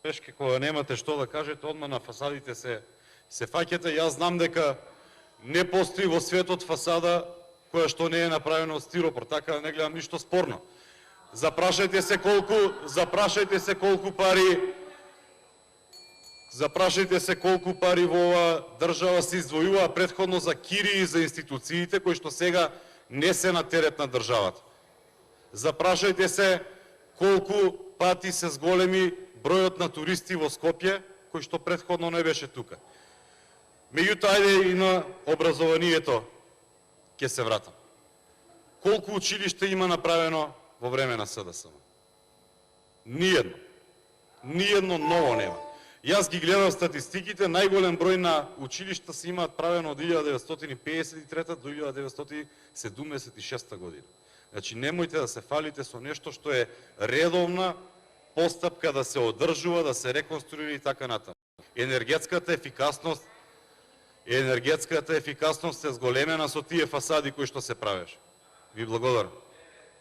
Пешке, кога немате што да кажете, одма на фасадите се фаќате. Јас знам дека не постои во светот фасада која што не е направена од стиропор, така да не гледам ништо спорно. Запрашајте се колку пари во оваа држава се издвојува претходно за кири и за институциите кои што сега не се на терет на државата. Запрашајте се колку пати се зголеми бројот на туристи во Скопје, кој што претходно не беше тука. Меѓутоа, ајде и на образованието ќе се вратам. Колку училиште има направено во време на СДСМ? Ниедно. Ниедно ново нема. Јас ги гледам статистиките, најголем број на училишта се имаат правено од 1953 до 1976 година. Значи, немојте да се фалите со нешто што е редовна постапка да се одржува, да се реконструира и така натаму. Енергетската ефикасност е зголемена со тие фасади кои што се правеше. Ви благодарам.